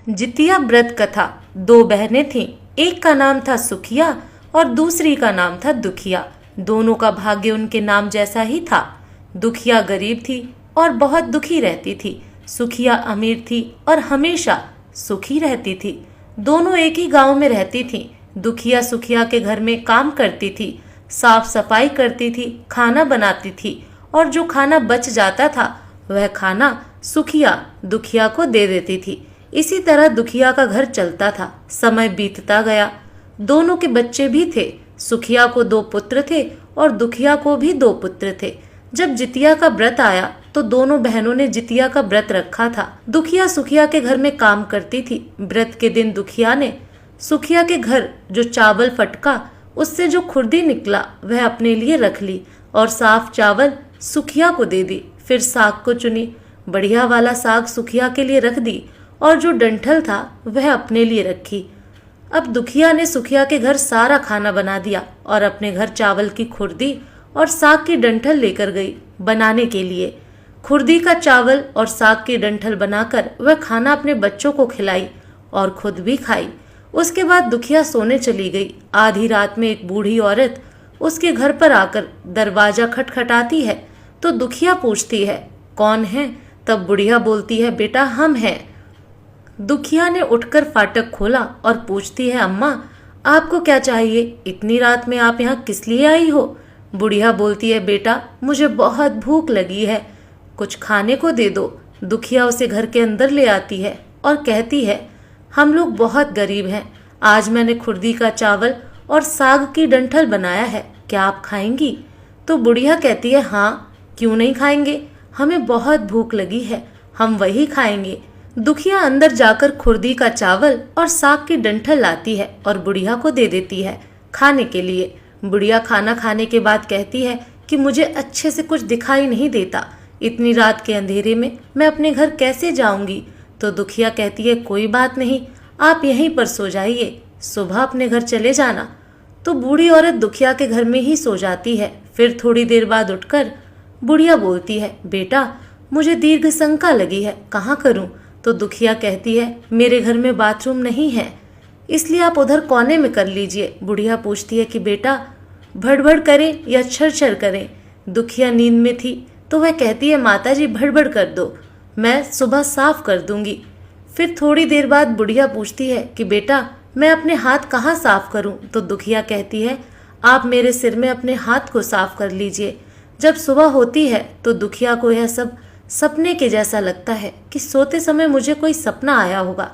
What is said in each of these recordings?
जितिया व्रत कथा। दो बहनें थीं, एक का नाम था सुखिया और दूसरी का नाम था दुखिया। दोनों का भाग्य उनके नाम जैसा ही था। दुखिया गरीब थी और बहुत दुखी रहती थी। सुखिया अमीर थी और हमेशा सुखी रहती थी। दोनों एक ही गांव में रहती थीं। दुखिया सुखिया के घर में काम करती थी, साफ सफाई करती थी, खाना बनाती थी और जो खाना बच जाता था वह खाना सुखिया दुखिया को दे देती थी। इसी तरह दुखिया का घर चलता था। समय बीतता गया। दोनों के बच्चे भी थे। सुखिया को 2 पुत्र थे और दुखिया को भी 2 पुत्र थे। जब जितिया का व्रत आया तो दोनों बहनों ने जितिया का व्रत रखा था। दुखिया सुखिया के घर में काम करती थी। व्रत के दिन दुखिया ने सुखिया के घर जो चावल फटका उससे जो खुर्दी निकला वह अपने लिए रख ली और साफ चावल सुखिया को दे दी। फिर साग को चुनी। बढ़िया वाला साग सुखिया के लिए रख दी और जो डंठल था वह अपने लिए रखी। अब दुखिया ने सुखिया के घर सारा खाना बना दिया और अपने घर चावल की खुर्दी और साग की डंठल लेकर गई बनाने के लिए। खुर्दी का चावल और साग की डंठल बनाकर वह खाना अपने बच्चों को खिलाई और खुद भी खाई। उसके बाद दुखिया सोने चली गई। आधी रात में एक बूढ़ी औरत उसके घर पर आकर दरवाजा खटखटाती है तो दुखिया पूछती है, कौन है? तब बुढ़िया बोलती है, बेटा हम हैं। दुखिया ने उठकर फाटक खोला और पूछती है, अम्मा आपको क्या चाहिए? इतनी रात में आप यहाँ किस लिए आई हो? बुढ़िया बोलती है, बेटा मुझे बहुत भूख लगी है, कुछ खाने को दे दो। दुखिया उसे घर के अंदर ले आती है और कहती है, हम लोग बहुत गरीब हैं, आज मैंने खुर्दी का चावल और साग की डंठल बनाया है, क्या आप खाएंगी? तो बुढ़िया कहती है, हाँ क्यों नहीं खाएंगे, हमें बहुत भूख लगी है, हम वही खाएंगे। दुखिया अंदर जाकर खुर्दी का चावल और साग की डंठल लाती है और बुढ़िया को दे देती है खाने के लिए। बुढ़िया खाना खाने के बाद कहती है कि मुझे अच्छे से कुछ दिखाई नहीं देता, इतनी रात के अंधेरे में मैं अपने घर कैसे जाऊंगी? तो दुखिया कहती है, कोई बात नहीं, आप यहीं पर सो जाइए, सुबह अपने घर चले जाना। तो बूढ़ी औरत दुखिया के घर में ही सो जाती है। फिर थोड़ी देर बाद उठकर बुढ़िया बोलती है, बेटा मुझे दीर्घ शंका लगी है, कहाँ करूं? तो दुखिया कहती है, मेरे घर में बाथरूम नहीं है, इसलिए आप उधर कोने में कर लीजिए। बुढ़िया पूछती है कि बेटा भड़बड़ करें या छरछर करें? दुखिया नींद में थी तो वह कहती है, माताजी भड़बड़ कर दो, मैं सुबह साफ कर दूंगी। फिर थोड़ी देर बाद बुढ़िया पूछती है कि बेटा मैं अपने हाथ कहाँ साफ करूं? तो दुखिया कहती है, आप मेरे सिर में अपने हाथ को साफ कर लीजिए। जब सुबह होती है तो दुखिया को यह सब सपने के जैसा लगता है कि सोते समय मुझे कोई सपना आया होगा।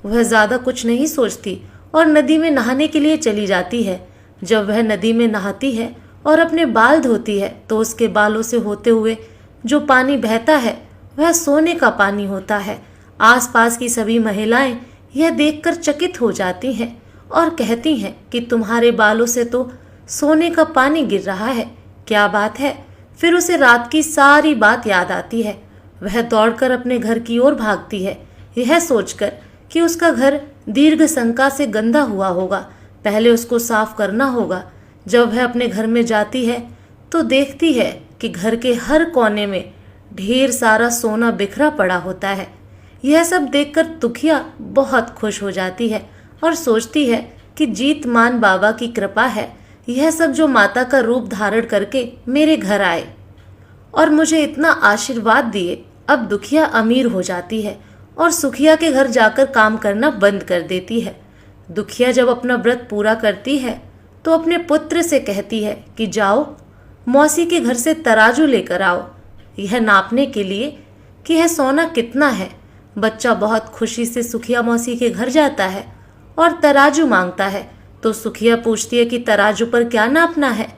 वह ज्यादा कुछ नहीं सोचती और नदी में नहाने के लिए चली जाती है। जब वह नदी में नहाती है और अपने बाल धोती है तो उसके बालों से होते हुए जो पानी बहता है वह सोने का पानी होता है। आसपास की सभी महिलाएं यह देखकर चकित हो जाती हैं और कहती हैं कि तुम्हारे बालों से तो सोने का पानी गिर रहा है, क्या बात है? फिर उसे रात की सारी बात याद आती है। वह दौड़कर अपने घर की ओर भागती है, यह सोचकर कि उसका घर दीर्घ शंका से गंदा हुआ होगा, पहले उसको साफ करना होगा। जब वह अपने घर में जाती है तो देखती है कि घर के हर कोने में ढेर सारा सोना बिखरा पड़ा होता है। यह सब देखकर दुखिया बहुत खुश हो जाती है और सोचती है कि जीतमान बाबा की कृपा है, यह सब जो माता का रूप धारण करके मेरे घर आए और मुझे इतना आशीर्वाद दिए। अब दुखिया अमीर हो जाती है और सुखिया के घर जाकर काम करना बंद कर देती है। दुखिया जब अपना व्रत पूरा करती है तो अपने पुत्र से कहती है कि जाओ मौसी के घर से तराजू लेकर आओ, यह नापने के लिए कि यह सोना कितना है। बच्चा बहुत खुशी से सुखिया मौसी के घर जाता है और तराजू मांगता है। तो सुखिया पूछती है कि तराजू पर क्या नापना है?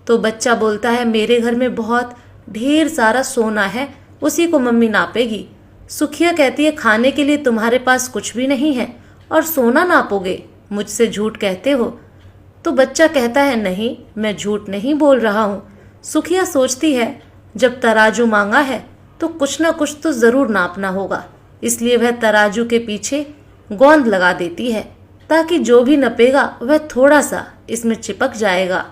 तो बच्चा बोलता है, मेरे घर में बहुत ढेर सारा सोना है, उसी को मम्मी नापेगी। सुखिया कहती है, खाने के लिए तुम्हारे पास कुछ भी नहीं है और सोना नापोगे, मुझसे झूठ कहते हो? तो बच्चा कहता है, नहीं मैं झूठ नहीं बोल रहा हूँ। सुखिया सोचती है जब तराजू मांगा है तो कुछ ना कुछ तो जरूर नापना होगा, इसलिए वह तराजू के पीछे गोंद लगा देती है ताकि जो भी नपेगा वह थोड़ा सा इसमें चिपक जाएगा।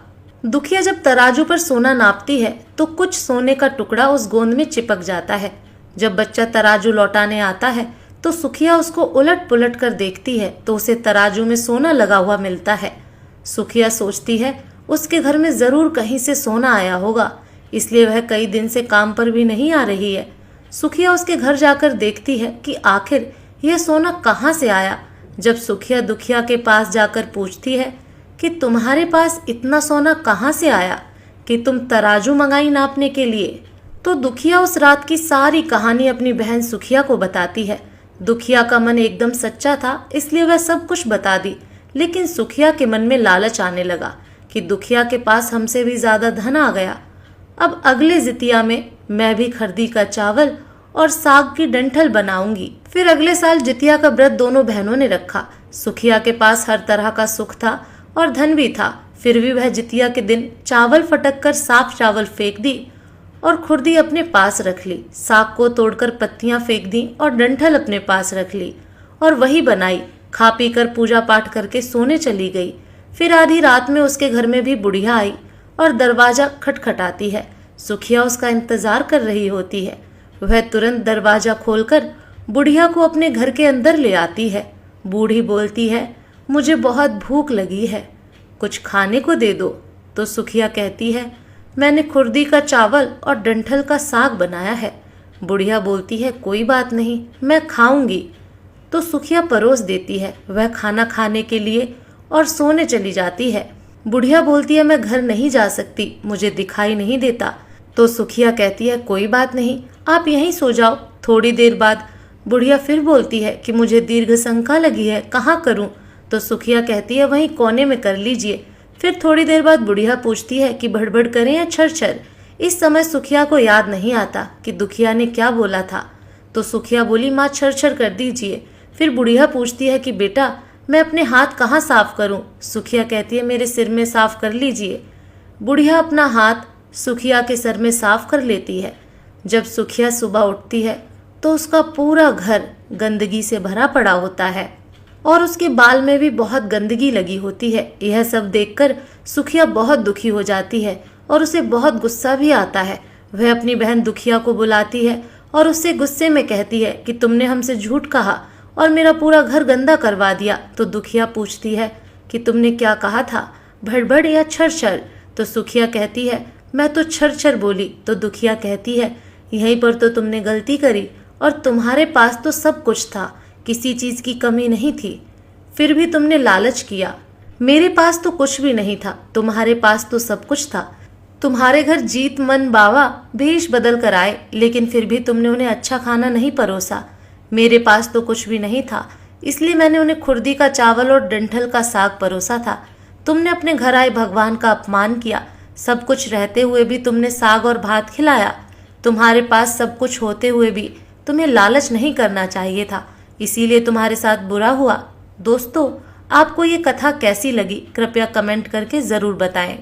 दुखिया जब तराजू पर सोना नापती है तो कुछ सोने का टुकड़ा उस गोंद में चिपक जाता है। जब बच्चा तराजू लौटाने आता है तो सुखिया उसको उलट पुलट कर देखती है तो उसे तराजू में सोना लगा हुआ मिलता है। सुखिया सोचती है उसके घर में जरूर कहीं से सोना आया होगा, इसलिए वह कई दिन से काम पर भी नहीं आ रही है। सुखिया उसके घर जाकर देखती है कि आखिर यह सोना कहाँ से आया। जब सुखिया दुखिया के पास जाकर पूछती है कि तुम्हारे पास इतना सोना कहाँ से आया कि तुम तराजू मंगाई नापने के लिए, तो दुखिया उस रात की सारी कहानी अपनी बहन सुखिया को बताती है। दुखिया का मन एकदम सच्चा था, इसलिए वह सब कुछ बता दी। लेकिन सुखिया के मन में लालच आने लगा कि दुखिया के पास हमसे भी ज्यादा धन आ गया। अब अगले जितिया में मैं भी खरदी का चावल और साग की डंठल बनाऊंगी। फिर अगले साल जितिया का व्रत दोनों बहनों ने रखा। सुखिया के पास हर तरह का सुख था और धन भी था, फिर भी वह जितिया के दिन चावल फटक कर साफ चावल फेंक दी और खुरदी अपने पास रख ली। साग को तोड़कर पत्तियां फेंक दी और डंठल अपने पास रख ली और वही बनाई। खा पी कर पूजा पाठ करके सोने चली गई। फिर आधी रात में उसके घर में भी बुढ़िया आई और दरवाजा खटखटाती है। सुखिया उसका इंतजार कर रही होती है। वह तुरंत दरवाजा खोलकर बुढ़िया को अपने घर के अंदर ले आती है। बूढ़ी बोलती है, मुझे बहुत भूख लगी है, कुछ खाने को दे दो। तो सुखिया कहती है, मैंने खुरदी का चावल और डंठल का साग बनाया है। बुढ़िया बोलती है, कोई बात नहीं, मैं खाऊंगी। तो सुखिया परोस देती है। वह खाना खाने के लिए और सोने चली जाती है। बुढ़िया बोलती है, मैं घर नहीं जा सकती, मुझे दिखाई नहीं देता। तो सुखिया कहती है, कोई बात नहीं, आप यहीं सो जाओ। थोड़ी देर बाद बुढ़िया फिर बोलती है कि मुझे दीर्घ शंका लगी है, कहाँ करूं? तो सुखिया कहती है, वहीं कोने में कर लीजिए। फिर थोड़ी देर बाद बुढ़िया पूछती है कि भड़बड़ करें या छरछर। इस समय सुखिया को याद नहीं आता कि दुखिया ने क्या बोला था। तो सुखिया बोली, माँ छरछर कर दीजिए। फिर बुढ़िया पूछती है कि बेटा मैं अपने हाथ कहाँ साफ करूं? सुखिया कहती है, मेरे सिर में साफ कर लीजिए। बुढ़िया अपना हाथ सुखिया के सर में साफ कर लेती है। जब सुखिया सुबह उठती है तो उसका पूरा घर गंदगी से भरा पड़ा होता है और उसके बाल में भी बहुत गंदगी लगी होती है। यह सब देखकर सुखिया बहुत दुखी हो जाती है और उसे बहुत गुस्सा भी आता है। वह अपनी बहन दुखिया को बुलाती है और उससे गुस्से में कहती है कि तुमने हमसे झूठ कहा और मेरा पूरा घर गंदा करवा दिया। तो दुखिया पूछती है कि तुमने क्या कहा था, भड़बड़ या छरछर? तो सुखिया कहती है, मैं तो छरछर बोली। तो दुखिया कहती है, यहीं पर तो तुमने गलती करी और तुम्हारे पास तो सब कुछ था, किसी चीज की कमी नहीं थी, फिर भी तुमने लालच किया। मेरे पास तो कुछ भी नहीं था, तुम्हारे पास तो सब कुछ था। तुम्हारे घर जीत मन बावा भेष बदल कर आए, लेकिन फिर भी तुमने उन्हें अच्छा खाना नहीं परोसा। मेरे पास तो कुछ भी नहीं था, इसलिए मैंने उन्हें खुरदी का चावल और डंठल का साग परोसा था। तुमने अपने घर आए भगवान का अपमान किया। सब कुछ रहते हुए भी तुमने साग और भात खिलाया। तुम्हारे पास सब कुछ होते हुए भी तुम्हें लालच नहीं करना चाहिए था, इसीलिए तुम्हारे साथ बुरा हुआ। दोस्तों, आपको ये कथा कैसी लगी कृपया कमेंट करके ज़रूर बताएं।